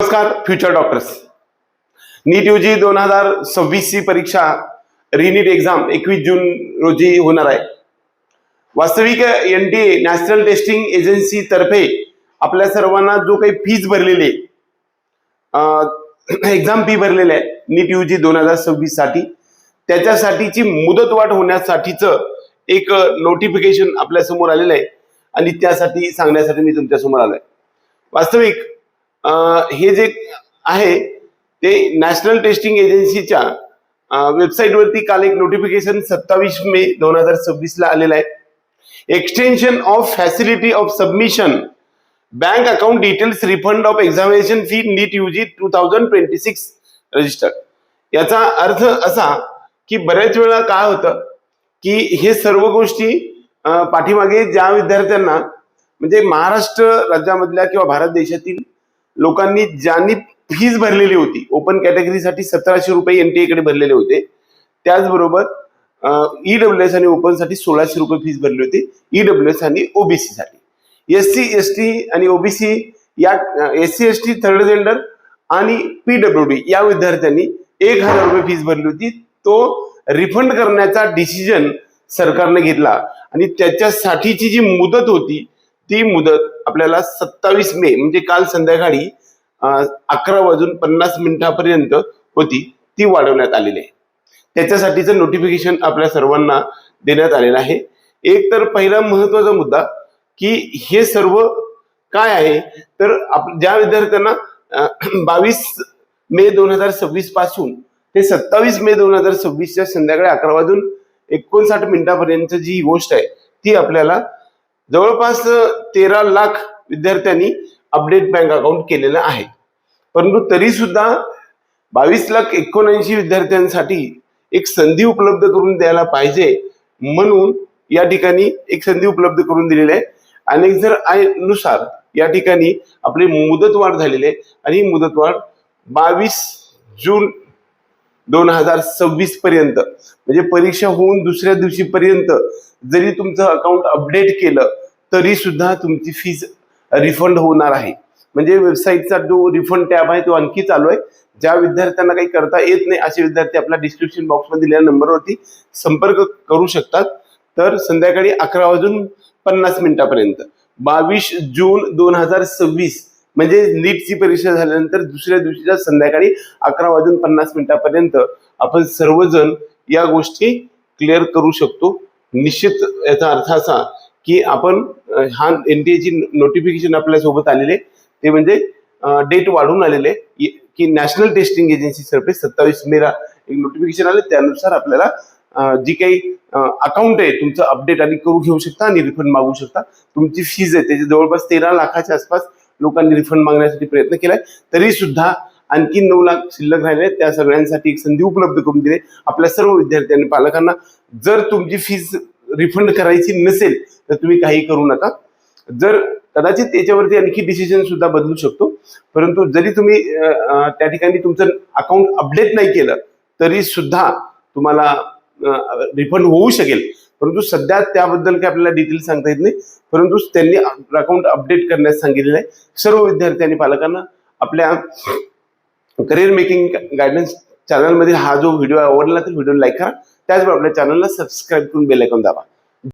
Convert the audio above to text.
नमस्कार future doctors. नीट UG 2026 ची परीक्षा रिनीट एक्झाम 21 जून रोजी होणार आहे. वास्तविक NTA नॅशनल टेस्टिंग एजन्सी तर्फे आपल्या सर्वांना जो काही फीज भरलेली एक्झाम फी भरलेली आहे नीट यूजी 2026 साठी, त्याच्यासाठीची मुदतवाढ होण्यासाठीचं एक नोटिफिकेशन आपल्या समोर आलेलं आहे आणि त्यासाठी सांगण्यासाठी मी तुमच्या समोर आलोय. वास्तविक हे जे आहे ते नॅशनल टेस्टिंग एजन्सीच्या वेबसाईटवरती काल एक नोटिफिकेशन 27 मे 2026 ला आलेलं आहे. Extension of facility of submission bank account details refund of examination fee NEET UG 2026 register. याचा अर्थ असा की बऱ्याच वेळा काय होतं की हे सर्व गोष्टी पाठीमागे ज्या विद्यार्थ्यांना म्हणजे महाराष्ट्र राज्यामधल्या किंवा भारत देशातील लोकांनी ज्यांनी फीज भरलेली होती, ओपन कॅटेगरीसाठी 1700 रुपये NTA कडे भरलेले होते, त्याचबरोबर EWS आणि ओपन साठी 1600 रुपये फीज भरली होती, EWS आणि OBC साठी. SC ST आणि OBC या SC ST थर्ड जेंडर आणि PWD या विद्यार्थ्यांनी 1000 रुपये फीज भरली होती. तो रिफंड करण्याचा डिसिजन सरकारने घेतला आणि त्याच्यासाठीची जी मुदत होती ती मुदत आपल्याला 27 मे म्हणजे काल संध्याकाळी 11:50 होती, ती वाढवण्यात आलेली आहे. त्याच्यासाठीचं नोटिफिकेशन आपल्या सर्वांना देण्यात आलेलं आहे. एक तर पहिला महत्वाचा मुद्दा की हे सर्व काय आहे तर ज्या विद्यार्थ्यांना 22 मे 2026 पासून ते 27 मे 2026 च्या संध्याकाळी 11:59 जी गोष्ट आहे ती आपल्याला जवळपास 13 लाख विद्यार्थ्यांनी अपडेट बँक अकाउंट केलेलं आहे. परंतु तरी सुद्धा 22,79,00,000 विद्यार्थ्यांसाठी एक संधी उपलब्ध करून द्यायला पाहिजे म्हणून या ठिकाणी एक संधी उपलब्ध करून दिलेली आहे. अनेक जर नुसार या ठिकाणी आपली मुदतवाढ झालेली आहे आणि मुदतवाढ 22 जून 2026 पर्यंत म्हणजे परीक्षा होऊन दुसऱ्या दिवशी पर्यंत जरी तुमचं अकाउंट अपडेट केलं तरी सुद्धा तुमची फीज रिफंड होणार आहे. म्हणजे वेबसाईटचा जो रिफंड टॅब आहे तो आणखी चालू आहे. ज्या विद्यार्थ्यांना काही करता येत नाही असे विद्यार्थी आपल्या डिस्क्रिप्शन बॉक्समध्ये दिलेल्या नंबरवरती संपर्क करू शकतात. तर संध्याकाळी 11:50 पर्यंत 22 जून 2026 म्हणजे नीटची परीक्षा झाल्यानंतर दुसऱ्या दिवशीच्या संध्याकाळी 11:50 पर्यंत आपण सर्वजण या गोष्टी क्लिअर करू शकतो. निश्चित याचा अर्थ असा की आपण हा NTA ची नोटिफिकेशन आपल्या सोबत आलेले ते म्हणजे डेट वाढून आलेले की नॅशनल टेस्टिंग एजन्सी तर्फे 27 मेला एक नोटिफिकेशन आले. त्यानुसार आपल्याला जी काही अकाउंट आहे तुमचं अपडेट आणि करू घेऊ शकता आणि रिफंड मागू शकता. तुमची फीज आहे त्याची जवळपास 13 लाखाच्या आसपास लोकांनी रिफंड मागण्यासाठी प्रयत्न केलाय. तरी सुद्धा आणखी 9 लाख शिल्लक राहिले. त्या सगळ्यांसाठी एक संधी उपलब्ध करून दिली आपल्या सर्व विद्यार्थी आणि पालकांना. जर तुमची फीज रिफंड करायची नसेल तर तुम्ही काही करू नका. जर कदाचित त्याच्यावरती आणखी डिसिजन सुद्धा बदलू शकतो. परंतु जरी तुम्ही त्या ठिकाणी तुमचं अकाउंट अपडेट नाही केलं तरी सुद्धा तुम्हाला रिफंड होऊ शकेल. परंतु सध्या त्याबद्दल काही आपल्याला डिटेल सांगता येत नाही. परंतु त्यांनी अकाउंट अपडेट करण्यास सांगितलेलं आहे. सर्व विद्यार्थी आणि पालकांना आपल्या करिअर मेकिंग गायडन्स चॅनलमध्ये हा जो व्हिडिओ आवडला तर व्हिडिओ लाईक करा. त्याचबरोबर आपल्या चॅनलला सबस्क्राईब करून बेल आयकॉन दाबा.